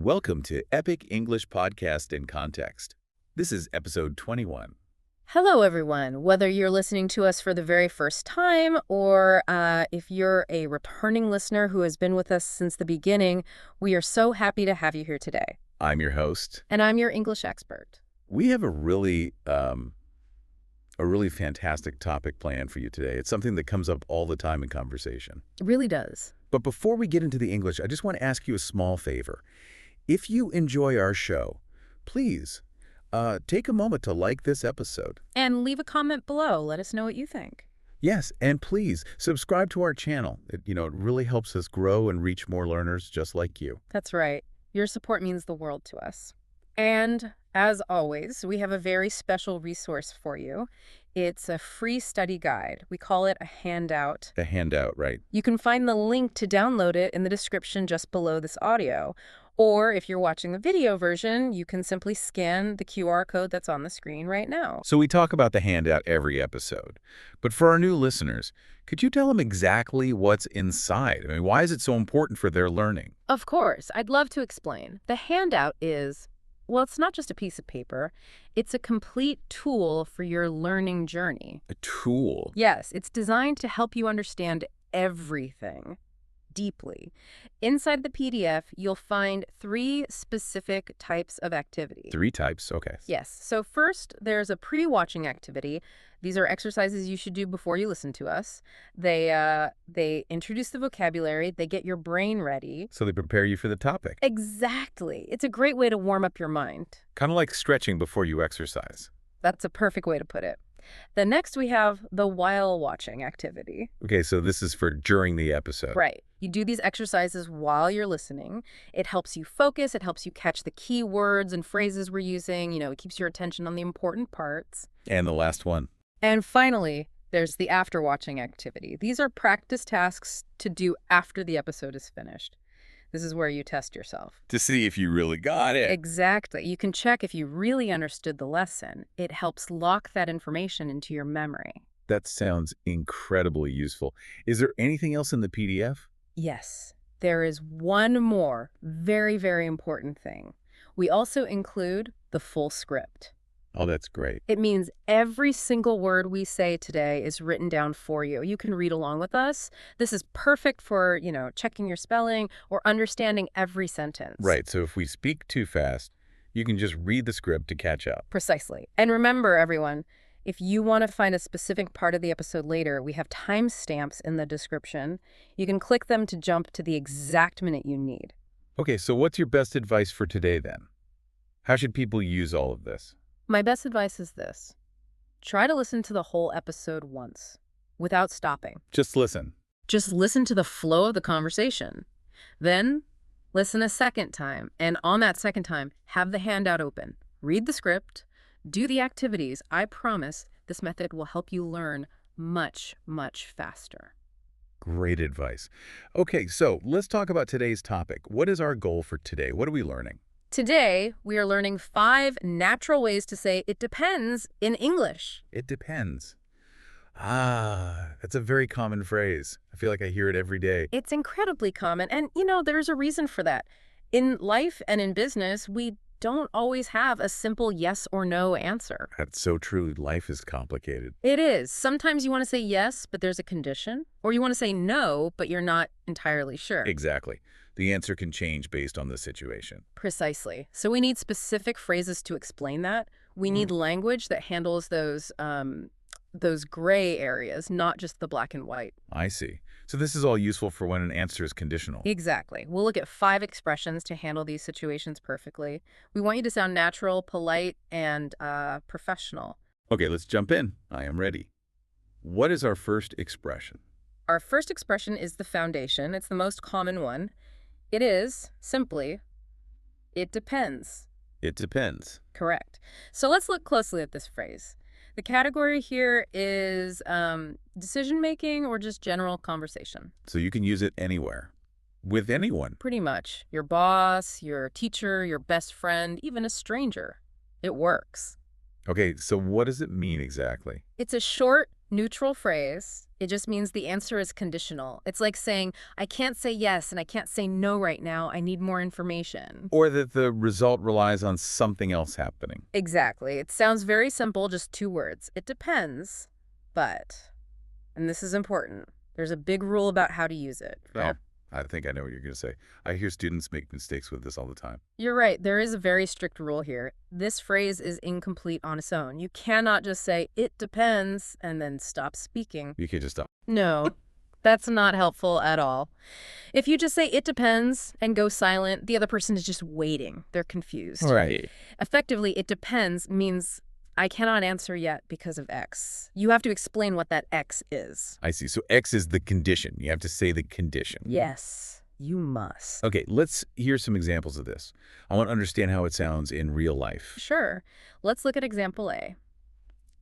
Welcome to Epic English Podcast in Context. This is episode 21. Hello, everyone. Whether you're listening to us for the very first time or if you're a returning listener who has been with us since the beginning, we are so happy to have you here today. I'm your host. And I'm your English expert. We have a really fantastic topic planned for you today. It's something that comes up all the time in conversation. It really does. But before we get into the English, I just want to ask you a small favor. If you enjoy our show, please take a moment to like this episode. And leave a comment below. Let us know what you think. Yes, and please subscribe to our channel. It really helps us grow and reach more learners just like you. That's right. Your support means the world to us. And as always, we have a very special resource for you. It's a free study guide. We call it a handout. A handout, right? You can find the link to download it in the description just below this audio. Or if you're watching the video version, you can simply scan the QR code that's on the screen right now. So we talk about the handout every episode. But for our new listeners, could you tell them exactly what's inside? I mean, why is it so important for their learning? Of course, I'd love to explain. The handout is, well, it's not just a piece of paper. It's a complete tool for your learning journey. A tool? Yes, it's designed to help you understand everything deeply. Inside the PDF, you'll find 3 specific types of activity. 3 types, okay. Yes. So first, there's a pre-watching activity. These are exercises you should do before you listen to us. They introduce the vocabulary. They get your brain ready. So they prepare you for the topic. Exactly. It's a great way to warm up your mind. Kind of like stretching before you exercise. That's a perfect way to put it. Then next we have the while watching activity. Okay, so this is for during the episode. Right. You do these exercises while you're listening. It helps you focus. It helps you catch the key words and phrases we're using. It keeps your attention on the important parts. And the last one. And finally, there's the after watching activity. These are practice tasks to do after the episode is finished. This is where you test yourself. To see if you really got it. Exactly. You can check if you really understood the lesson. It helps lock that information into your memory. That sounds incredibly useful. Is there anything else in the PDF? Yes. There is one more very, very important thing. We also include the full script. Oh, that's great. It means every single word we say today is written down for you. You can read along with us. This is perfect for, checking your spelling or understanding every sentence. Right. So if we speak too fast, you can just read the script to catch up. Precisely. And remember, everyone, if you want to find a specific part of the episode later, we have timestamps in the description. You can click them to jump to the exact minute you need. Okay, so what's your best advice for today then? How should people use all of this? My best advice is this. Try to listen to the whole episode once, without stopping. Just listen. Just listen to the flow of the conversation. Then, listen a second time, and on that second time, have the handout open. Read the script, do the activities. I promise this method will help you learn much, much faster. Great advice. Okay, so let's talk about today's topic. What is our goal for today? What are we learning? Today, we are learning 5 natural ways to say it depends in English. It depends. That's a very common phrase. I feel like I hear it every day. It's incredibly common, and there's a reason for that. In life and in business, we don't always have a simple yes or no answer. That's so true. Life is complicated. It is. Sometimes you want to say yes, but there's a condition, or you want to say no, but you're not entirely sure. Exactly. The answer can change based on the situation. Precisely. So we need specific phrases to explain that. We need language that handles those gray areas, not just the black and white. I see. So this is all useful for when an answer is conditional. Exactly. We'll look at 5 expressions to handle these situations perfectly. We want you to sound natural, polite, and professional. Okay, let's jump in. I am ready. What is our first expression? Our first expression is the foundation. It's the most common one. It is, simply, it depends. It depends. Correct. So let's look closely at this phrase. The category here is decision-making or just general conversation. So you can use it anywhere, with anyone. Pretty much. Your boss, your teacher, your best friend, even a stranger. It works. Okay, so what does it mean exactly? It's a short, Neutral phrase. It just means the answer is conditional. It's like saying, I can't say yes and I can't say no right now. I need more information. Or that the result relies on something else happening. Exactly. It sounds very simple, just 2 words. It depends, but, and this is important, there's a big rule about how to use it. Oh, I think I know what you're going to say. I hear students make mistakes with this all the time. You're right. There is a very strict rule here. This phrase is incomplete on its own. You cannot just say, it depends, and then stop speaking. You can't just stop. No, that's not helpful at all. If you just say, it depends, and go silent, the other person is just waiting. They're confused. Right. Effectively, it depends means I cannot answer yet because of X. You have to explain what that X is. I see. So X is the condition. You have to say the condition. Yes, you must. Okay, let's hear some examples of this. I want to understand how it sounds in real life. Sure. Let's look at example A.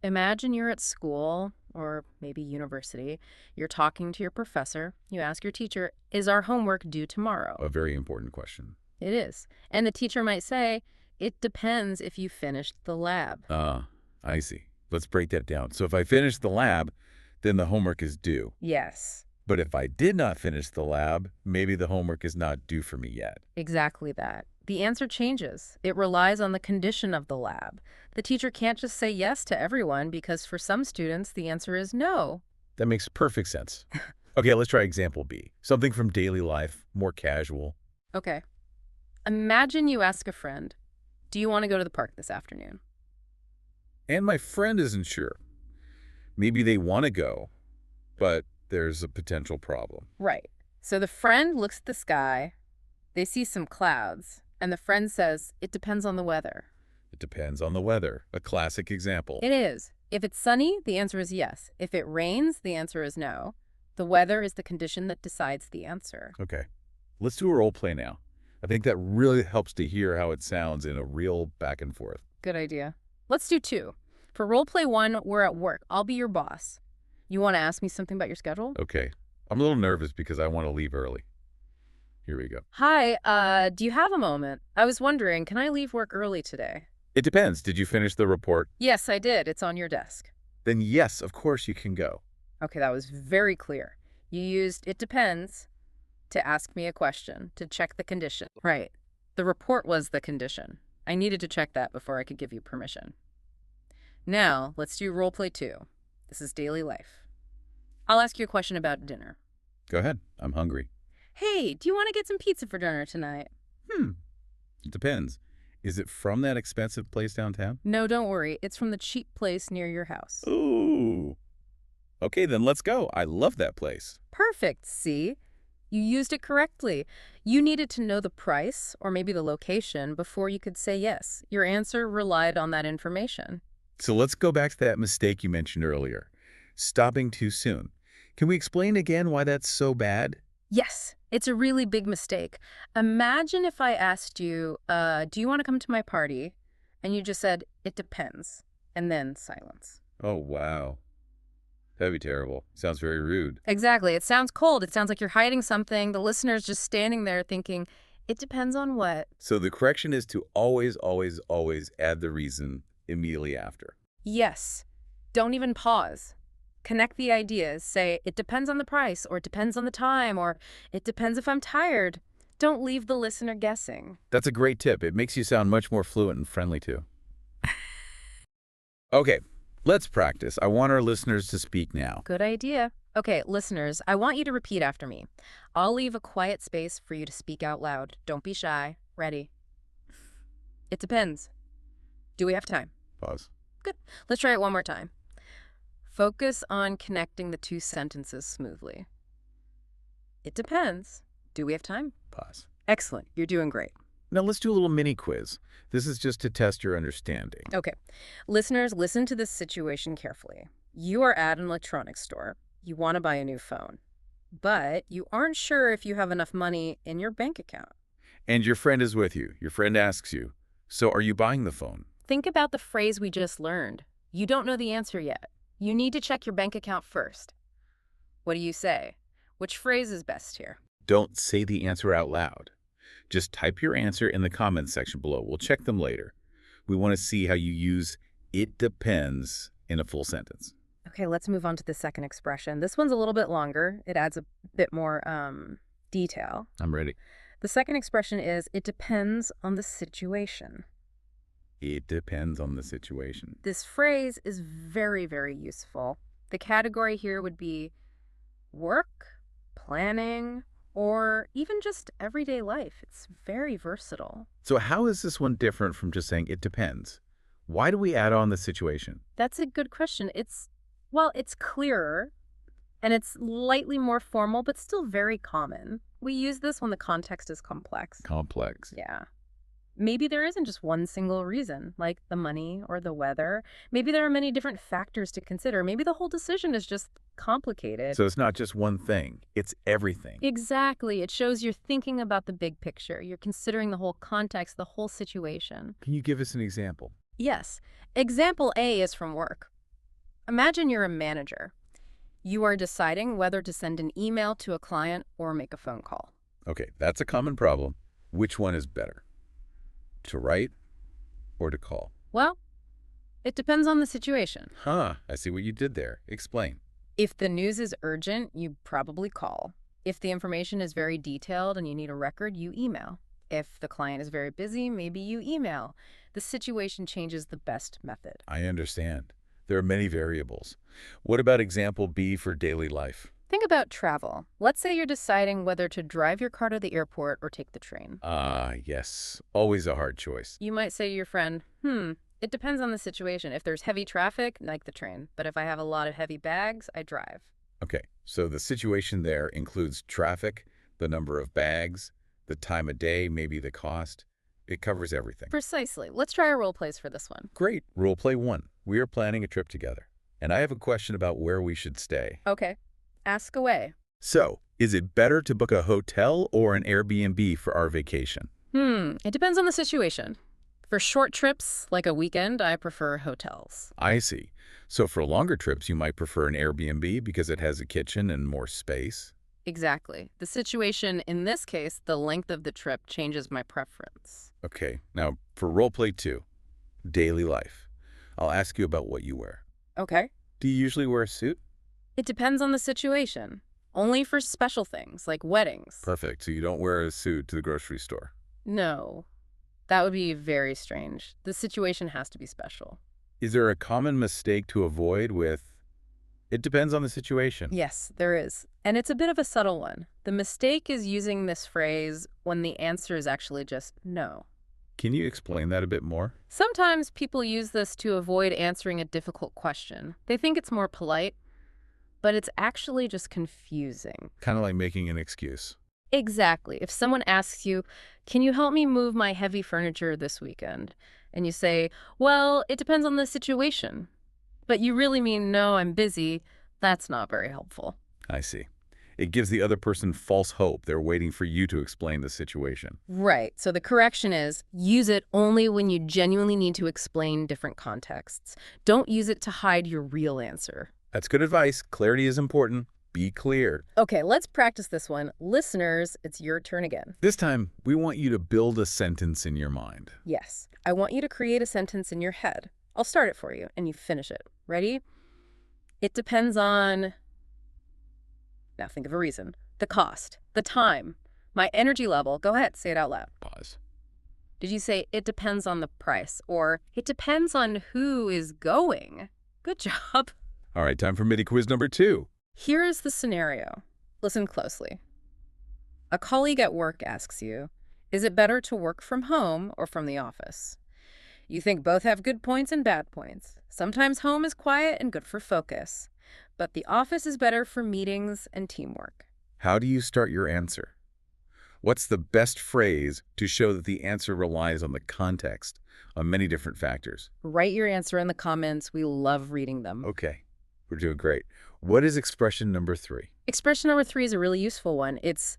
Imagine you're at school or maybe university. You're talking to your professor. You ask your teacher, is our homework due tomorrow? A very important question. It is. And the teacher might say, it depends if you finished the lab. I see. Let's break that down. So if I finish the lab, then the homework is due. Yes, But if I did not finish the lab, maybe the homework is not due for me yet. exactly that. The answer changes. It relies on the condition of the lab. The teacher can't just say yes to everyone because for some students, the answer is no. That makes perfect sense. Okay, let's try example B. Something from daily life, more casual. Okay. Imagine you ask a friend, do you want to go to the park this afternoon? And my friend isn't sure. Maybe they want to go, but there's a potential problem. Right. So the friend looks at the sky, they see some clouds, and the friend says, it depends on the weather. It depends on the weather. A classic example. It is. If it's sunny, the answer is yes. If it rains, the answer is no. The weather is the condition that decides the answer. Okay, let's do a role play now. I think that really helps to hear how it sounds in a real back and forth. Good idea. Let's do 2. For role play 1, we're at work. I'll be your boss. You want to ask me something about your schedule? Okay, I'm a little nervous because I want to leave early. Here we go. Hi, do you have a moment? I was wondering, can I leave work early today? It depends. Did you finish the report? Yes, I did. It's on your desk. Then yes, of course you can go. Okay, that was very clear. You used it depends to ask me a question, to check the condition. Right. The report was the condition. I needed to check that before I could give you permission. Now, let's do role play 2. This is daily life. I'll ask you a question about dinner. Go ahead. I'm hungry. Hey, do you want to get some pizza for dinner tonight? It depends. Is it from that expensive place downtown? No, don't worry. It's from the cheap place near your house. Ooh. Okay, then let's go. I love that place. Perfect, see? You used it correctly. You needed to know the price or maybe the location before you could say yes. Your answer relied on that information. So let's go back to that mistake you mentioned earlier. Stopping too soon. Can we explain again why that's so bad? Yes, it's a really big mistake. Imagine if I asked you, do you want to come to my party? And you just said, it depends. And then silence. Oh, wow. That'd be terrible. Sounds very rude. Exactly. It sounds cold. It sounds like you're hiding something. The listener's just standing there thinking, it depends on what? So the correction is to always, always, always add the reason immediately after. Yes. Don't even pause. Connect the ideas. Say, it depends on the price, or it depends on the time, or it depends if I'm tired. Don't leave the listener guessing. That's a great tip. It makes you sound much more fluent and friendly, too. Okay, let's practice. I want our listeners to speak now. Good idea. Okay, listeners, I want you to repeat after me. I'll leave a quiet space for you to speak out loud. Don't be shy. Ready? It depends. Do we have time? Pause. Good. Let's try it one more time. Focus on connecting the 2 sentences smoothly. It depends. Do we have time? Pause. Excellent. You're doing great. Now let's do a little mini quiz. This is just to test your understanding. Okay. Listeners, listen to this situation carefully. You are at an electronics store. You want to buy a new phone, but you aren't sure if you have enough money in your bank account. And your friend is with you. Your friend asks you, so are you buying the phone? Think about the phrase we just learned. You don't know the answer yet. You need to check your bank account first. What do you say? Which phrase is best here? Don't say the answer out loud. Just type your answer in the comments section below. We'll check them later. We want to see how you use it depends in a full sentence. Okay, let's move on to the second expression. This one's a little bit longer. It adds a bit more detail. I'm ready. The second expression is, it depends on the situation. It depends on the situation. This phrase is very, very useful. The category here would be work, planning, or even just everyday life. It's very versatile. So how is this one different from just saying it depends? Why do we add on the situation? That's a good question. Well, it's clearer and it's slightly more formal, but still very common. We use this when the context is complex. Complex. Yeah. Maybe there isn't just one single reason, like the money or the weather. Maybe there are many different factors to consider. Maybe the whole decision is just complicated. So it's not just one thing, it's everything. Exactly. It shows you're thinking about the big picture. You're considering the whole context, the whole situation. Can you give us an example? Yes. Example A is from work. Imagine you're a manager. You are deciding whether to send an email to a client or make a phone call. Okay, that's a common problem. Which one is better? To write or to call? Well, it depends on the situation. Huh, I see what you did there. Explain. If the news is urgent, you probably call. If the information is very detailed and you need a record, you email. If the client is very busy, maybe you email. The situation changes the best method. I understand. There are many variables. What about example B for daily life? Think about travel. Let's say you're deciding whether to drive your car to the airport or take the train. Yes. Always a hard choice. You might say to your friend, it depends on the situation. If there's heavy traffic, like the train. But if I have a lot of heavy bags, I drive. Okay, so the situation there includes traffic, the number of bags, the time of day, maybe the cost. It covers everything. Precisely. Let's try our role plays for this one. Great. Role play 1. We are planning a trip together, and I have a question about where we should stay. Okay. Ask away. So, is it better to book a hotel or an Airbnb for our vacation? It depends on the situation. For short trips, like a weekend, I prefer hotels. I see. So for longer trips, you might prefer an Airbnb because it has a kitchen and more space? Exactly. The situation, in this case, the length of the trip changes my preference. Okay, now for role play 2, daily life. I'll ask you about what you wear. Okay. Do you usually wear a suit? It depends on the situation. Only for special things, like weddings. Perfect. So you don't wear a suit to the grocery store. No. That would be very strange. The situation has to be special. Is there a common mistake to avoid with, it depends on the situation? Yes, there is. And it's a bit of a subtle one. The mistake is using this phrase when the answer is actually just no. Can you explain that a bit more? Sometimes people use this to avoid answering a difficult question. They think it's more polite, but it's actually just confusing. Kind of like making an excuse. Exactly. If someone asks you, can you help me move my heavy furniture this weekend? And you say, well, it depends on the situation. But you really mean, no, I'm busy. That's not very helpful. I see. It gives the other person false hope. They're waiting for you to explain the situation. Right. So the correction is, use it only when you genuinely need to explain different contexts. Don't use it to hide your real answer. That's good advice. Clarity is important. Be clear. Okay, let's practice this one. Listeners, it's your turn again. This time, we want you to build a sentence in your mind. Yes. I want you to create a sentence in your head. I'll start it for you, and you finish it. Ready? It depends on... Now think of a reason. The cost. The time. My energy level. Go ahead, say it out loud. Pause. Did you say it depends on the price? Or it depends on who is going? Good job. All right, time for mini quiz number 2. Here is the scenario. Listen closely. A colleague at work asks you, is it better to work from home or from the office? You think both have good points and bad points. Sometimes home is quiet and good for focus, but the office is better for meetings and teamwork. How do you start your answer? What's the best phrase to show that the answer relies on the context, on many different factors? Write your answer in the comments. We love reading them. Okay, we're doing great. What is expression number 3? Expression number 3 is a really useful one. It's,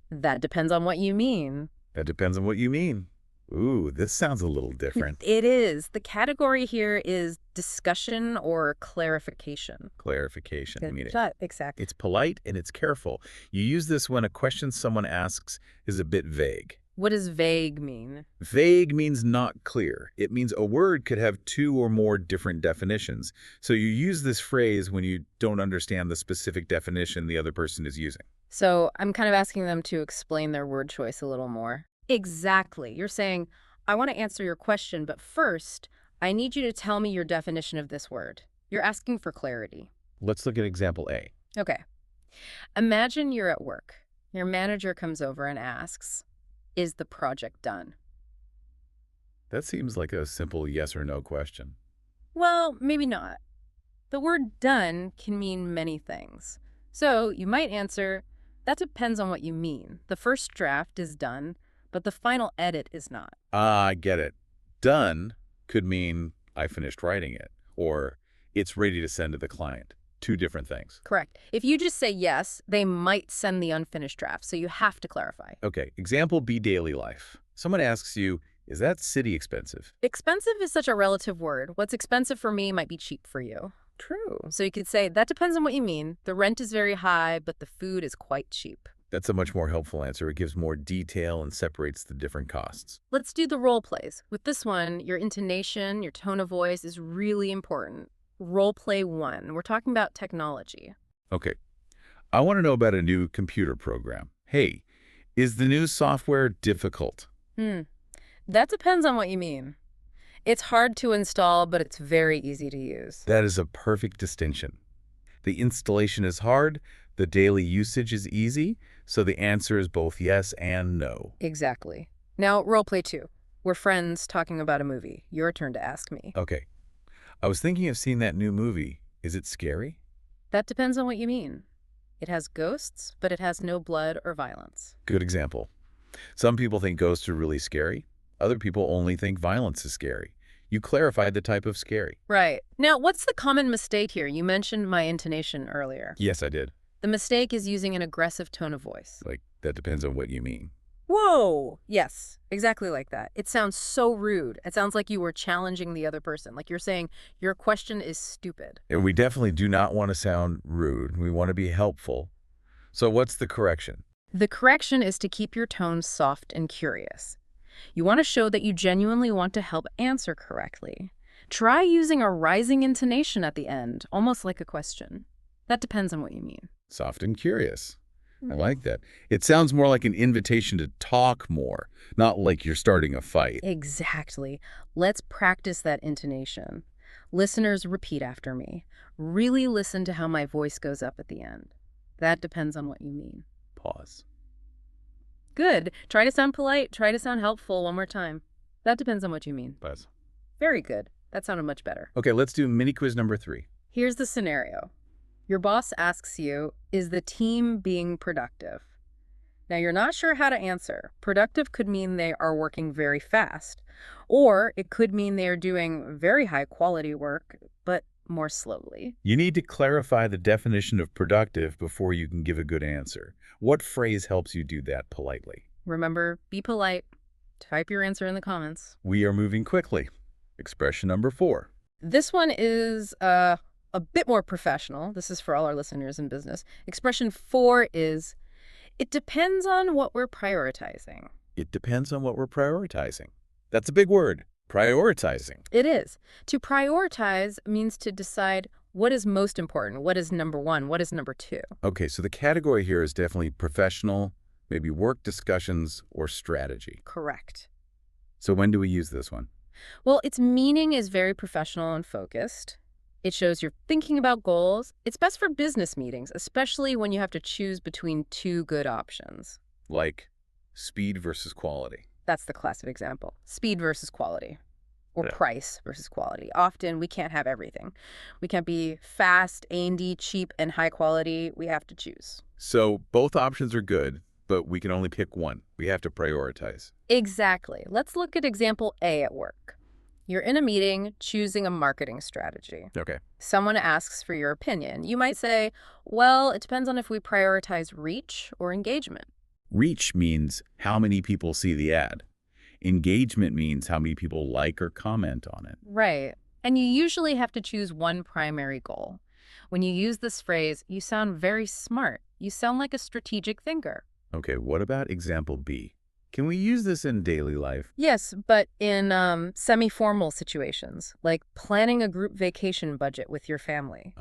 that depends on what you mean. That depends on what you mean. Ooh, this sounds a little different. It is. The category here is discussion or clarification. Clarification. Good Meaning shot. Exactly. it's polite and it's careful. You use this when a question someone asks is a bit vague. What does vague mean? Vague means not clear. It means a word could have two or more different definitions. So you use this phrase when you don't understand the specific definition the other person is using. So I'm kind of asking them to explain their word choice a little more. Exactly. You're saying, I want to answer your question, but first, I need you to tell me your definition of this word. You're asking for clarity. Let's look at example A. Okay. Imagine you're at work. Your manager comes over and asks, is the project done? That seems like a simple yes or no question. Well, maybe not. The word done can mean many things. So you might answer, that depends on what you mean. The first draft is done, but the final edit is not. Ah, I get it. Done could mean I finished writing it, or it's ready to send to the client. Two different things. Correct. If you just say yes, they might send the unfinished draft, so you have to clarify. Okay, example B, daily life. Someone asks you, is that city expensive? Expensive is such a relative word. What's expensive for me might be cheap for you. True. So you could say, that depends on what you mean. The rent is very high, but the food is quite cheap. That's a much more helpful answer. It gives more detail and separates the different costs. Let's do the role plays. With this one, your intonation, your tone of voice is really important. Role play 1. We're talking about technology. Okay, I want to know about a new computer program. Hey, is the new software difficult? That depends on what you mean. It's hard to install, but it's very easy to use. That is a perfect distinction. The installation is hard, the daily usage is easy, so the answer is both yes and no. Exactly. Now, role play 2. We're friends talking about a movie. Your turn to ask me. Okay, I was thinking of seeing that new movie. Is it scary? That depends on what you mean. It has ghosts, but it has no blood or violence. Good example. Some people think ghosts are really scary. Other people only think violence is scary. You clarified the type of scary. Right. Now, what's the common mistake here? You mentioned my intonation earlier. Yes, I did. The mistake is using an aggressive tone of voice. Like, that depends on what you mean. Whoa! Yes, exactly like that. It sounds so rude. It sounds like you were challenging the other person. Like you're saying, your question is stupid. And we definitely do not want to sound rude. We want to be helpful. So what's the correction? The correction is to keep your tone soft and curious. You want to show that you genuinely want to help answer correctly. Try using a rising intonation at the end, almost like a question. That depends on what you mean. Soft and curious. I like that. It sounds more like an invitation to talk more, not like you're starting a fight. Exactly. Let's practice that intonation. Listeners, repeat after me. Really listen to how my voice goes up at the end. That depends on what you mean. Pause. Good. Try to sound polite. Try to sound helpful one more time. That depends on what you mean. Pause. Very good. That sounded much better. Okay, let's do mini quiz number 3. Here's the scenario. Your boss asks you, is the team being productive? Now, you're not sure how to answer. Productive could mean they are working very fast, or it could mean they are doing very high quality work, but more slowly. You need to clarify the definition of productive before you can give a good answer. What phrase helps you do that politely? Remember, be polite. Type your answer in the comments. We are moving quickly. Expression number 4. This one is a bit more professional. This is for all our listeners in business. Expression 4 is, it depends on what we're prioritizing. It depends on what we're prioritizing. That's a big word. Prioritizing. It is. To prioritize means to decide what is most important, what is number 1, what is number 2. Okay, so the category here is definitely professional, maybe work discussions, or strategy. Correct. So when do we use this one? Well, its meaning is very professional and focused. It shows you're thinking about goals. It's best for business meetings, especially when you have to choose between 2 good options. Like speed versus quality. That's the classic example. Speed versus quality. Or Yeah. price versus quality. Often, we can't have everything. We can't be fast, A&D, cheap, and high quality. We have to choose. So both options are good, but we can only pick one. We have to prioritize. Exactly. Let's look at example A at work. You're in a meeting choosing a marketing strategy. Okay. Someone asks for your opinion. You might say, well, it depends on if we prioritize reach or engagement. Reach means how many people see the ad. Engagement means how many people like or comment on it. Right. And you usually have to choose one primary goal. When you use this phrase, you sound very smart. You sound like a strategic thinker. Okay, what about example B? Can we use this in daily life? Yes, but in semi-formal situations, like planning a group vacation budget with your family.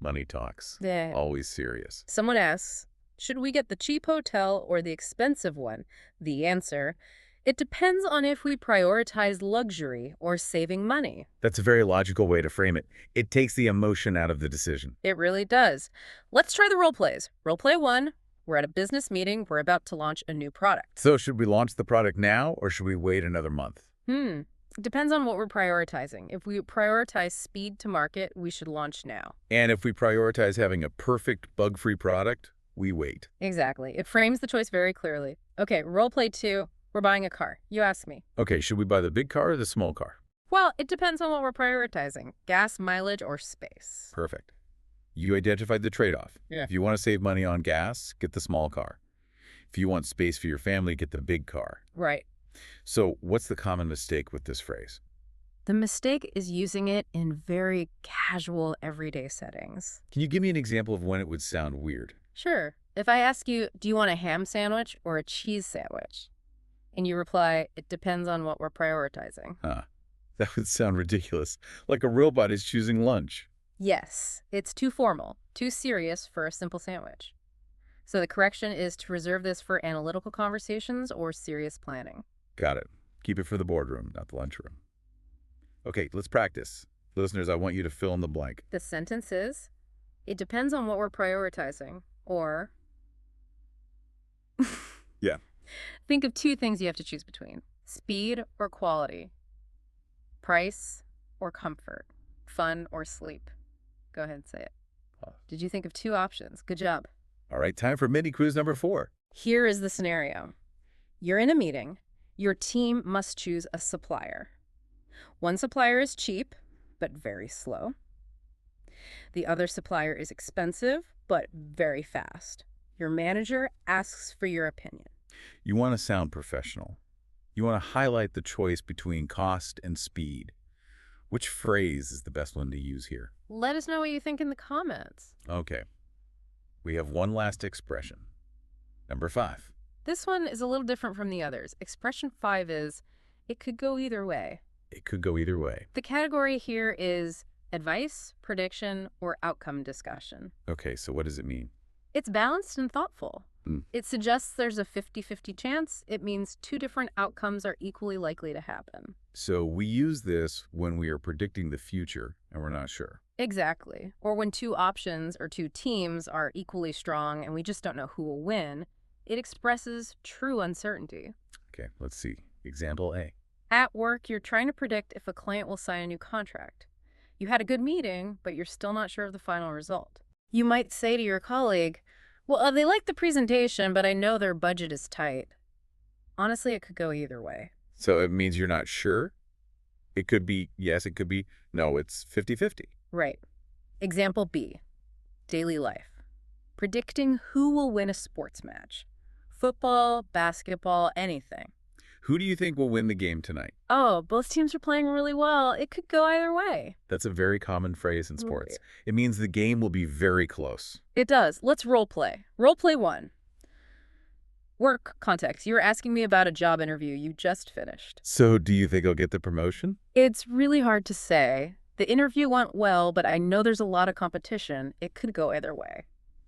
Money talks. Yeah. Always serious. Someone asks, should we get the cheap hotel or the expensive one? The answer, it depends on if we prioritize luxury or saving money. That's a very logical way to frame it. It takes the emotion out of the decision. It really does. Let's try the role plays. Role play 1, we're at a business meeting, we're about to launch a new product. So should we launch the product now or should we wait another month? It depends on what we're prioritizing. If we prioritize speed to market, we should launch now. And if we prioritize having a perfect bug-free product, we wait. Exactly. It frames the choice very clearly. Okay, role play 2, we're buying a car. You ask me. Okay, should we buy the big car or the small car? Well, it depends on what we're prioritizing. Gas, mileage, or space. Perfect. You identified the trade-off. Yeah. If you want to save money on gas, get the small car. If you want space for your family, get the big car. Right. So what's the common mistake with this phrase? The mistake is using it in very casual, everyday settings. Can you give me an example of when it would sound weird? Sure. If I ask you, do you want a ham sandwich or a cheese sandwich? And you reply, it depends on what we're prioritizing. That would sound ridiculous. Like a robot is choosing lunch. Yes, it's too formal, too serious for a simple sandwich. So the correction is to reserve this for analytical conversations or serious planning. Got it. Keep it for the boardroom, not the lunchroom. Okay, let's practice. Listeners, I want you to fill in the blank. The sentence is, it depends on what we're prioritizing, or... Yeah. Think of 2 things you have to choose between. Speed or quality. Price or comfort. Fun or sleep. Go ahead and say it. Did you think of 2 options? Good job. All right, time for mini quiz number 4. Here is the scenario. You're in a meeting. Your team must choose a supplier. One supplier is cheap, but very slow. The other supplier is expensive, but very fast. Your manager asks for your opinion. You want to sound professional. You want to highlight the choice between cost and speed. Which phrase is the best one to use here? Let us know what you think in the comments. Okay. We have one last expression. Number 5. This one is a little different from the others. Expression 5 is, it could go either way. It could go either way. The category here is advice, prediction, or outcome discussion. Okay, so what does it mean? It's balanced and thoughtful. It suggests there's a 50-50 chance. It means 2 different outcomes are equally likely to happen. So we use this when we are predicting the future and we're not sure. Exactly. Or when 2 options or 2 teams are equally strong and we just don't know who will win, it expresses true uncertainty. Okay, let's see. Example A. At work, you're trying to predict if a client will sign a new contract. You had a good meeting, but you're still not sure of the final result. You might say to your colleague, well, they like the presentation, but I know their budget is tight. Honestly, it could go either way. So it means you're not sure? It could be yes, it could be no, it's 50-50. Right. Example B. Daily life. Predicting who will win a sports match. Football, basketball, anything. Who do you think will win the game tonight? Oh, both teams are playing really well. It could go either way. That's a very common phrase in sports. It means the game will be very close. It does. Let's role play. Role play 1. Work context. You were asking me about a job interview you just finished. So do you think I'll get the promotion? It's really hard to say. The interview went well, but I know there's a lot of competition. It could go either way.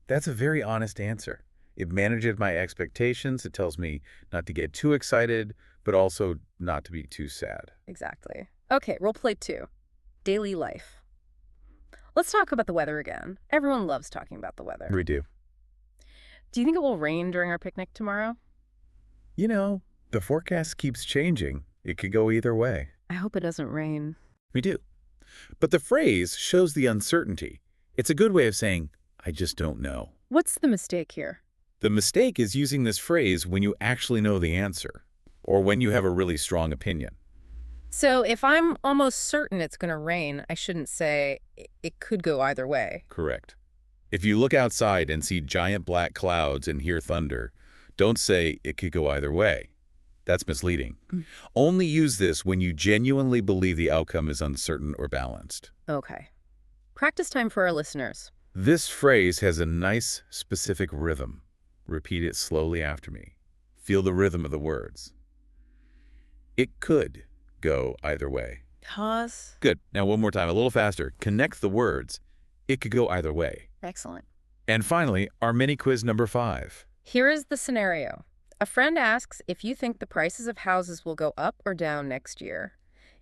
That's a very honest answer. It manages my expectations. It tells me not to get too excited, but also not to be too sad. Exactly. Okay, role play 2. Daily life. Let's talk about the weather again. Everyone loves talking about the weather. We do. Do you think it will rain during our picnic tomorrow? You know, the forecast keeps changing. It could go either way. I hope it doesn't rain. We do. But the phrase shows the uncertainty. It's a good way of saying, I just don't know. What's the mistake here? The mistake is using this phrase when you actually know the answer, or when you have a really strong opinion. So if I'm almost certain it's going to rain, I shouldn't say it could go either way. Correct. If you look outside and see giant black clouds and hear thunder, don't say it could go either way. That's misleading. Only use this when you genuinely believe the outcome is uncertain or balanced. Okay. Practice time for our listeners. This phrase has a nice, specific rhythm. Repeat it slowly after me. Feel the rhythm of the words. It could go either way. Pause. Good. Now one more time, a little faster. Connect the words. It could go either way. Excellent. And finally, our mini quiz number 5. Here is the scenario. A friend asks if you think the prices of houses will go up or down next year.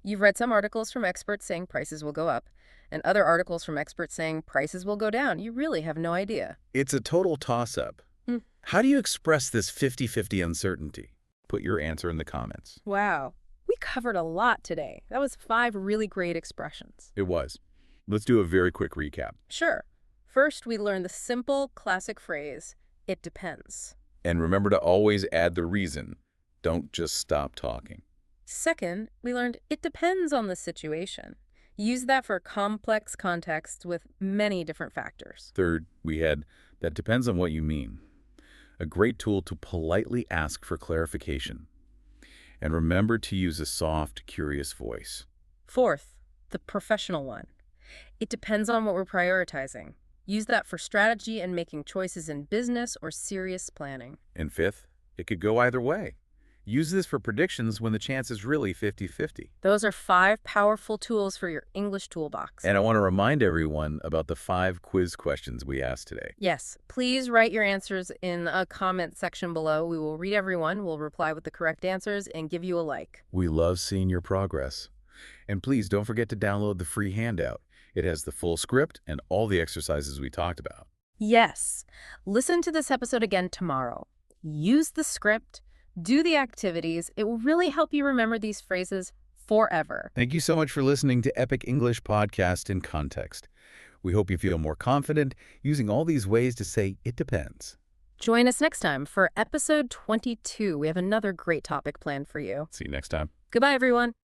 You've read some articles from experts saying prices will go up, and other articles from experts saying prices will go down. You really have no idea. It's a total toss-up. Hmm. How do you express this 50-50 uncertainty? Put your answer in the comments. Wow. We covered a lot today. That was 5 really great expressions. It was. Let's do a very quick recap. Sure. First, we learned the simple, classic phrase, it depends. And remember to always add the reason. Don't just stop talking. Second, we learned it depends on the situation. Use that for complex contexts with many different factors. Third, we had that depends on what you mean. A great tool to politely ask for clarification. And remember to use a soft, curious voice. Fourth, the professional one. It depends on what we're prioritizing. Use that for strategy and making choices in business or serious planning. And fifth, it could go either way. Use this for predictions when the chance is really 50-50. Those are 5 powerful tools for your English toolbox. And I want to remind everyone about the 5 quiz questions we asked today. Yes, please write your answers in a comment section below. We will read everyone, we'll reply with the correct answers, and give you a like. We love seeing your progress. And please don't forget to download the free handout. It has the full script and all the exercises we talked about. Yes. Listen to this episode again tomorrow. Use the script. Do the activities. It will really help you remember these phrases forever. Thank you so much for listening to Epic English Podcast in Context. We hope you feel more confident using all these ways to say it depends. Join us next time for episode 22. We have another great topic planned for you. See you next time. Goodbye, everyone.